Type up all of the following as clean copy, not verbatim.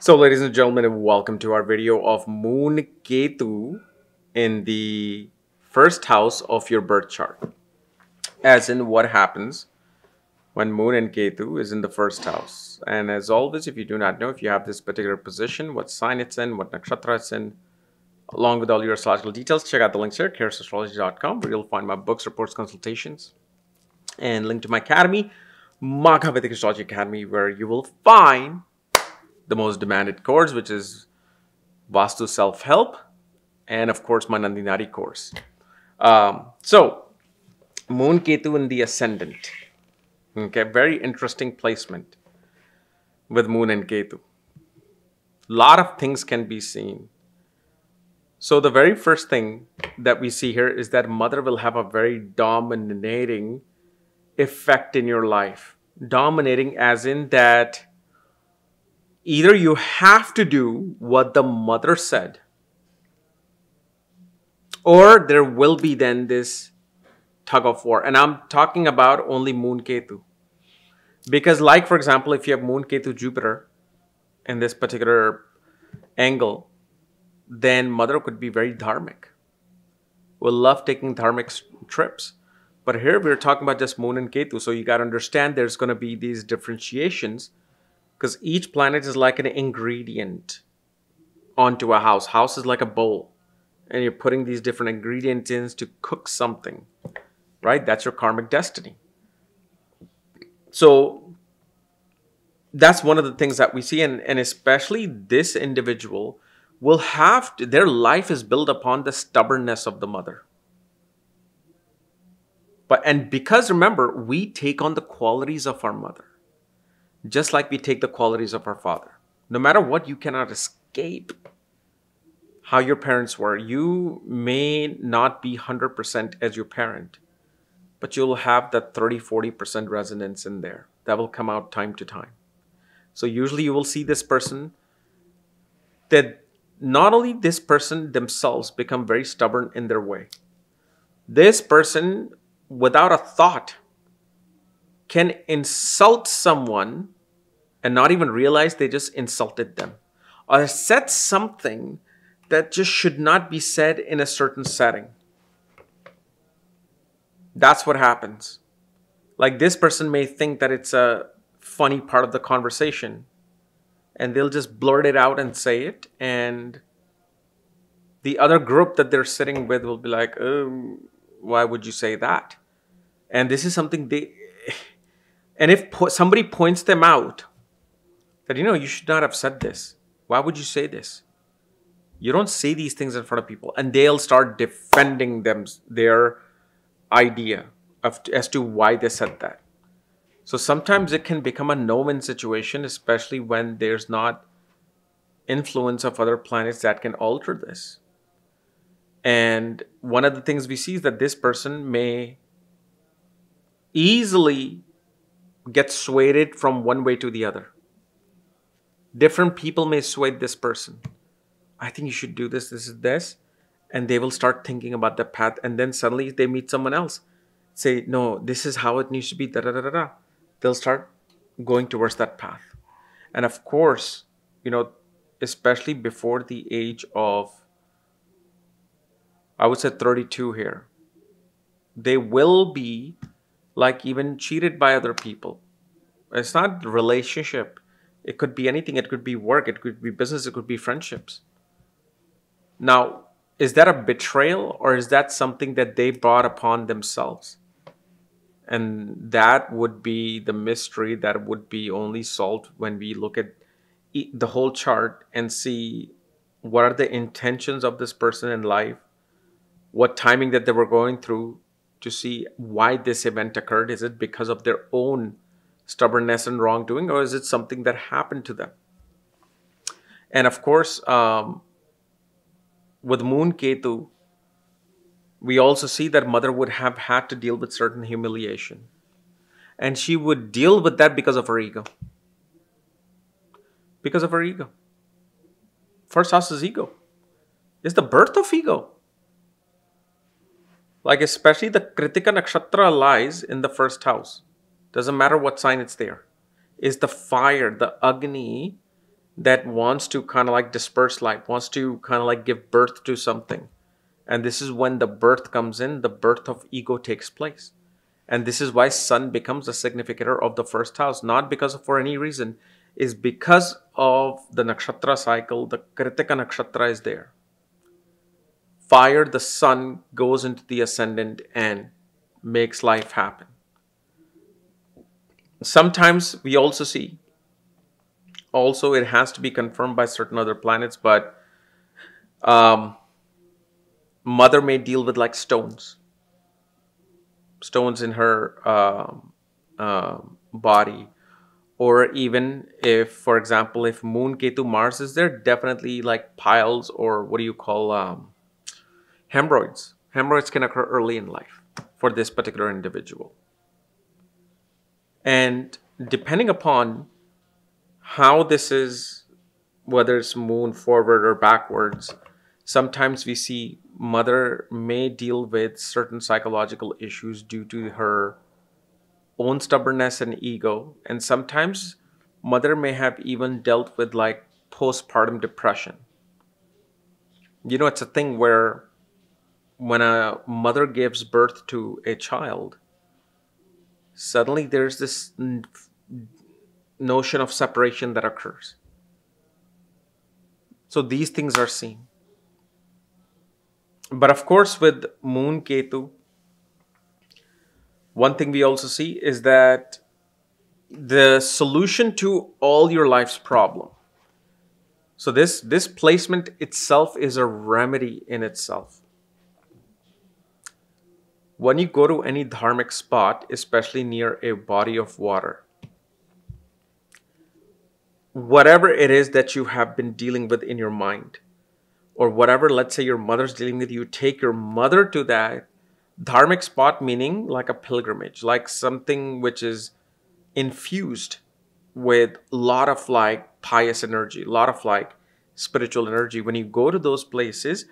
So, ladies and gentlemen, welcome to our video of Moon Ketu in the first house of your birth chart. As in, what happens when Moon and Ketu is in the first house. And as always, if you do not know, if you have this particular position, what sign it's in, what nakshatra it's in, along with all your astrological details, check out the links here, KRSchannel.com, where you'll find my books, reports, consultations, and link to my academy, Magha Vedic Astrology Academy, where you will find the most demanded course, which is Vastu Self-Help, and of course my Nandinari course. So Moon Ketu in the ascendant. Okay, very interesting placement with Moon and Ketu. Lot of things can be seen. So the very first thing that we see here is that mother will have a very dominating effect in your life. Dominating as in that either you have to do what the mother said, or there will be then this tug of war. And I'm talking about only Moon Ketu. Because like, for example, if you have Moon Ketu Jupiter in this particular angle, then mother could be very dharmic. Will love taking dharmic trips. But here we're talking about just Moon and Ketu. So you got to understand there's going to be these differentiations, because each planet is like an ingredient onto a house. House is like a bowl, and you're putting these different ingredients in to cook something, right? That's your karmic destiny. So that's one of the things that we see, and especially this individual will have to, their life is built upon the stubbornness of the mother. And because remember, we take on the qualities of our mother, just like we take the qualities of our father. No matter what, you cannot escape how your parents were. You may not be 100% as your parent, but you'll have that 30-40% resonance in there that will come out time to time. So usually you will see this person, that not only this person themselves become very stubborn in their way. This person, without a thought, can insult someone and not even realize they just insulted them, or said something that just should not be said in a certain setting. That's what happens. Like, this person may think that it's a funny part of the conversation, and they'll just blurt it out and say it, and the other group that they're sitting with will be like, oh, why would you say that? And this is something and if somebody points them out, that, you should not have said this. Why would you say this? You don't say these things in front of people. And they'll start defending their idea as to why they said that. So sometimes it can become a no-win situation, especially when there's not influence of other planets that can alter this. And one of the things we see is that this person may easily get swayed from one way to the other. Different people may sway this person. I think you should do this, this. And they will start thinking about the path. And then suddenly they meet someone else. Say, no, this is how it needs to be. Da, da, da, da, da. They'll start going towards that path. And of course, especially before the age of, I would say 32 here, they will be like even cheated by other people. It's not relationship. It could be anything. It could be work. It could be business. It could be friendships. Now, is that a betrayal, or is that something that they brought upon themselves? And that would be the mystery that would be only solved when we look at the whole chart and see what are the intentions of this person in life, what timing that they were going through, to see why this event occurred. Is it because of their own stubbornness and wrongdoing, or is it something that happened to them? And of course, with Moon Ketu, we also see that mother would have had to deal with certain humiliation. And she would deal with that because of her ego. Because of her ego. First house is ego. It's the birth of ego. Like, especially the Kritika Nakshatra lies in the first house. Doesn't matter what sign it's there. Is the fire, the Agni, that wants to kind of like disperse light, wants to kind of like give birth to something. And this is when the birth comes in, the birth of ego takes place. And this is why sun becomes the significator of the first house, not because of for any reason, is because of the nakshatra cycle. The Kritika nakshatra is there. Fire, the sun, goes into the ascendant and makes life happen. Sometimes we also see, also it has to be confirmed by certain other planets, but mother may deal with like stones in her body, or even if, for example, if moon Ketu Mars is there, definitely like piles, or what do you call hemorrhoids. Hemorrhoids can occur early in life for this particular individual. And depending upon how this is, whether it's moon forward or backwards, sometimes we see mother may deal with certain psychological issues due to her own stubbornness and ego. And sometimes mother may have even dealt with like postpartum depression. You know, it's a thing where when a mother gives birth to a child, suddenly there's this notion of separation that occurs. So these things are seen. But of course, with moon Ketu, one thing we also see is that the solution to all your life's problem. So this placement itself is a remedy in itself. When you go to any dharmic spot, especially near a body of water, whatever it is that you have been dealing with in your mind, or whatever, let's say your mother's dealing with, you take your mother to that dharmic spot, meaning like a pilgrimage, like something which is infused with a lot of like pious energy, a lot of like spiritual energy. When you go to those places,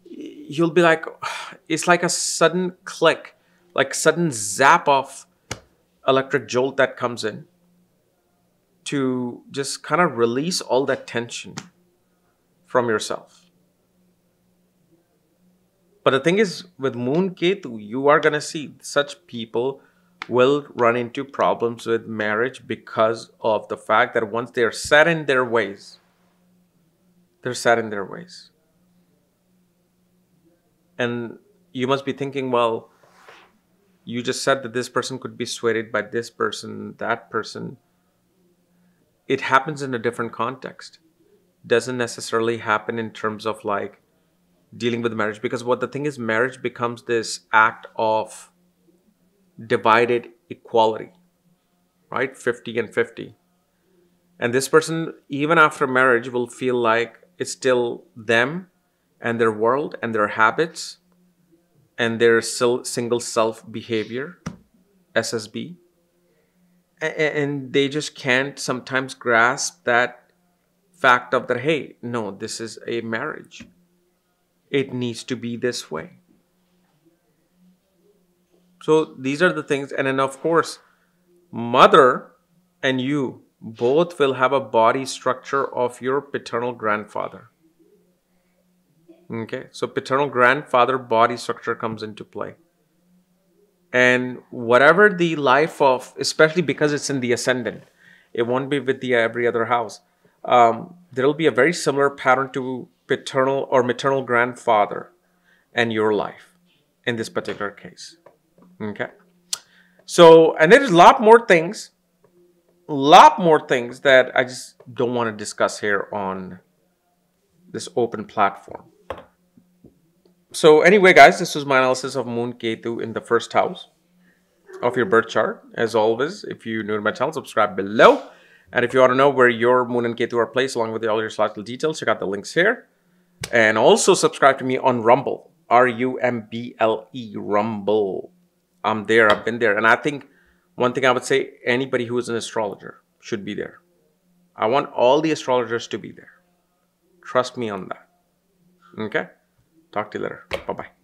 you'll be like, it's like a sudden click, like sudden zap of electric jolt that comes in to just kind of release all that tension from yourself. But the thing is, with moon Ketu, you are going to see such people will run into problems with marriage because of the fact that once they're set in their ways, they're set in their ways. And you must be thinking, well, you just said that this person could be swayed by this person, that person. It happens in a different context. Doesn't necessarily happen in terms of like dealing with marriage, because what the thing is, marriage becomes this act of divided equality, right? 50 and 50. And this person, even after marriage, will feel like it's still them and their world and their habits and their single self behavior, SSB. And they just can't sometimes grasp that fact of that, hey, no, this is a marriage. It needs to be this way. So these are the things. And then, of course, mother and you both will have a body structure of your paternal grandfather. Okay, so paternal grandfather body structure comes into play. And whatever the life of, especially because it's in the ascendant, it won't be with the every other house. There will be a very similar pattern to paternal or maternal grandfather and your life in this particular case. Okay. So, and there's a lot more things that I just don't want to discuss here on this open platform. So anyway, guys, this was my analysis of Moon Ketu in the first house of your birth chart. As always, if you're new to my channel, subscribe below. And if you want to know where your Moon and Ketu are placed, along with all your astrological details, check out the links here. And also subscribe to me on Rumble, Rumble, Rumble. I'm there, I've been there. And I think one thing I would say, anybody who is an astrologer should be there. I want all the astrologers to be there. Trust me on that. Okay? Talk to you later. Bye-bye.